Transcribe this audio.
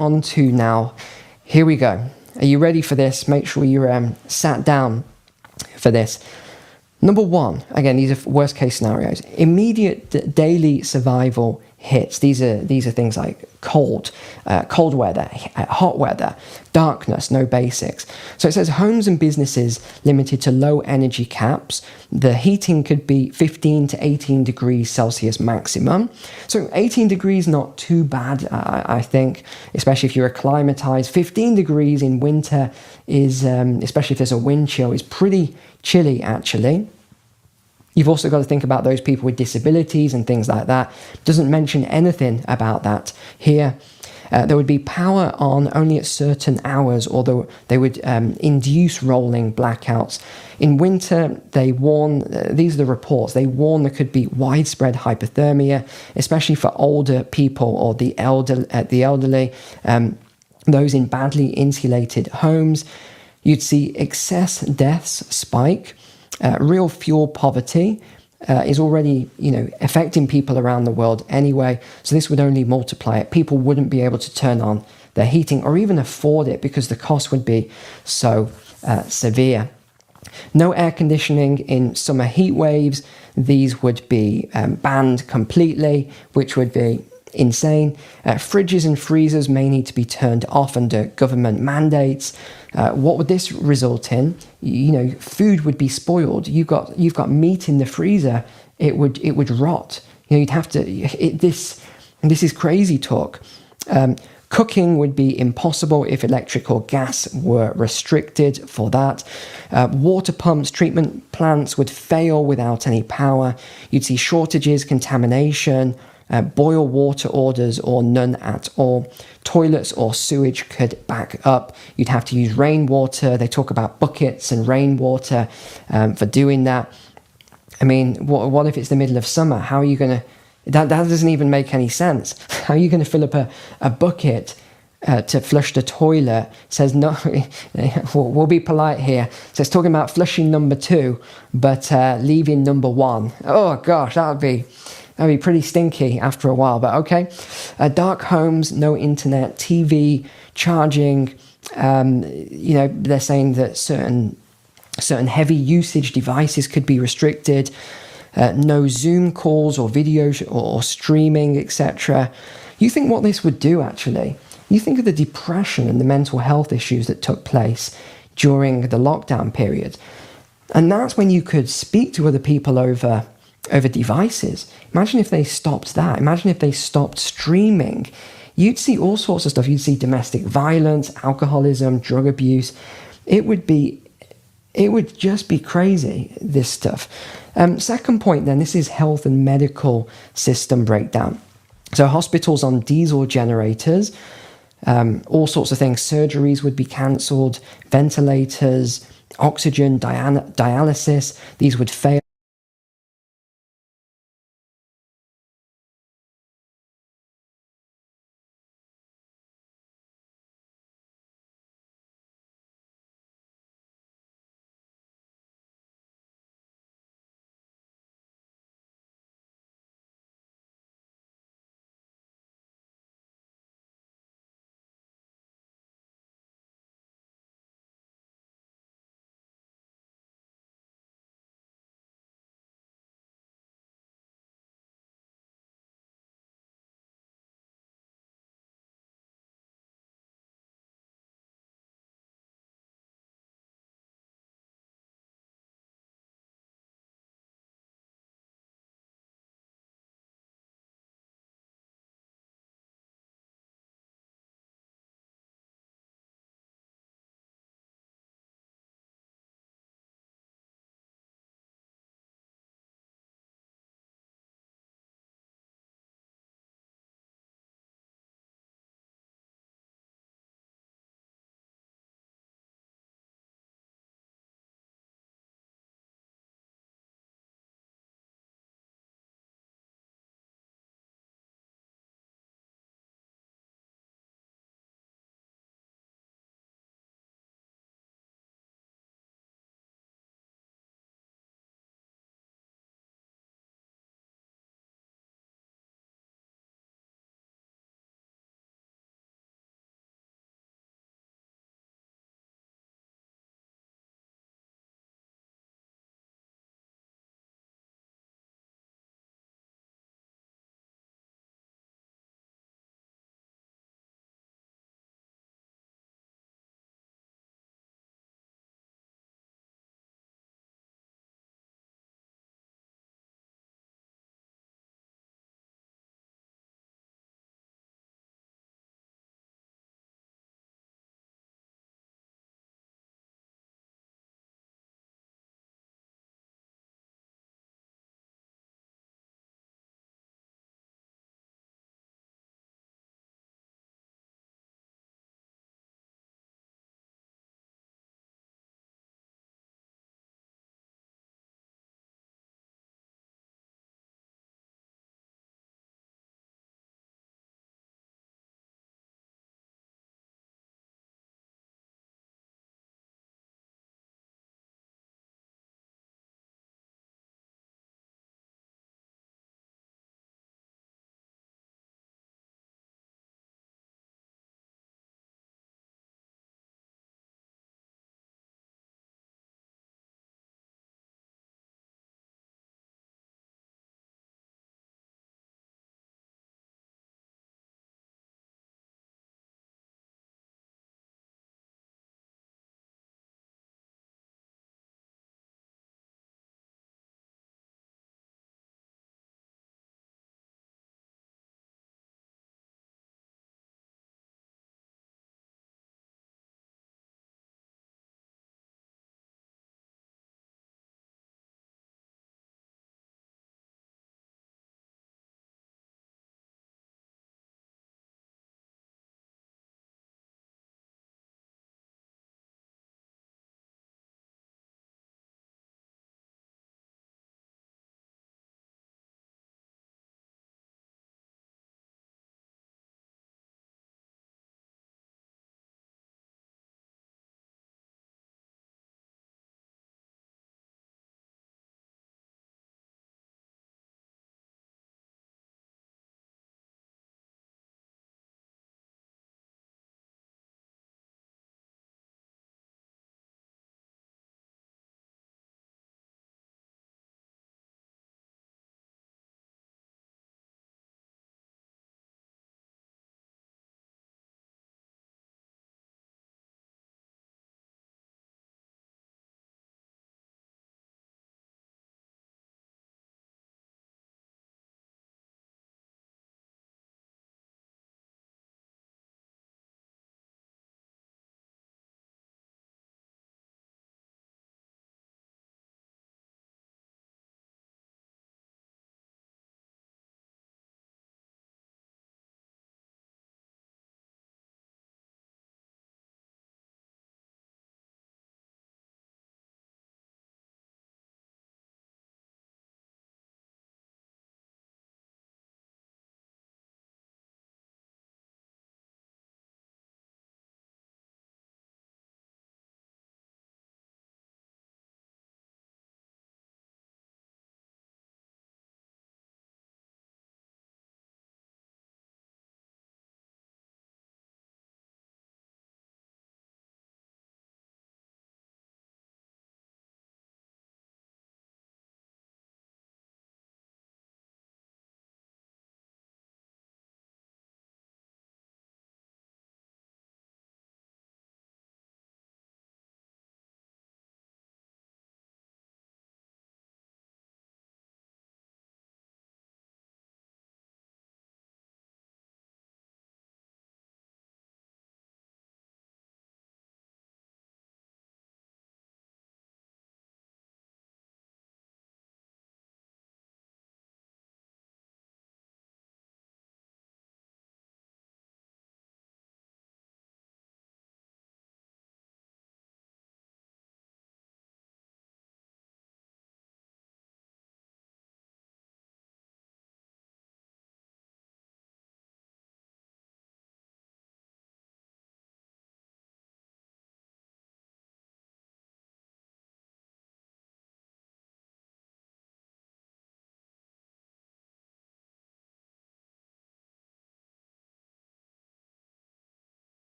On to now. Here we go. Are you ready for this? Make sure you're sat down for this. Number one, again, these are worst case scenarios. Immediate daily survival hits. These are things like cold weather, hot weather, darkness, no basics. So it says homes and businesses limited to low energy caps. The heating could be 15 to 18 degrees Celsius maximum. So 18 degrees, not too bad, I think, especially if you're acclimatized. 15 degrees in winter is, especially if there's a wind chill, is pretty chilly actually. You've also got to think about those people with disabilities and things like that. Doesn't mention anything about that here. There would be power on only at certain hours, although they would induce rolling blackouts. In winter, they warn, these are the reports, they warn there could be widespread hypothermia, especially for older people or the elderly, those in badly insulated homes. You'd see excess deaths spike. Real fuel poverty is already, affecting people around the world anyway. So this would only multiply it. People wouldn't be able to turn on their heating or even afford it because the cost would be so severe. No air conditioning in summer heat waves. These would be banned completely, which would be insane. Fridges and freezers may need to be turned off under government mandates. What would this result in? Food would be spoiled. You've got meat in the freezer. It would rot. You'd have to. This is crazy talk. Cooking would be impossible if electric or gas were restricted for that. Water pumps, treatment plants would fail without any power. You'd see shortages, contamination. Boil water orders or none at all. Toilets or sewage could back up. You'd have to use rainwater. They talk about buckets and rainwater for doing that. I mean, what if it's the middle of summer? How are you going to... That doesn't even make any sense. How are you going to fill up a bucket to flush the toilet? It says no, we'll be polite here. So it's talking about flushing number 2, but leaving number 1. Oh gosh, that'd be pretty stinky after a while, but okay. Dark homes, no internet, TV, charging. They're saying that certain heavy usage devices could be restricted. No Zoom calls or videos or streaming, etc. You think what this would do, actually? You think of the depression and the mental health issues that took place during the lockdown period. And that's when you could speak to other people over devices. Imagine if they stopped that. Imagine if they stopped streaming. You'd see all sorts of stuff. You'd see domestic violence, alcoholism, drug abuse. It would just be crazy, this stuff. Second point then, this is health and medical system breakdown. So hospitals on diesel generators, all sorts of things. Surgeries would be cancelled, ventilators, oxygen, dialysis, these would fail.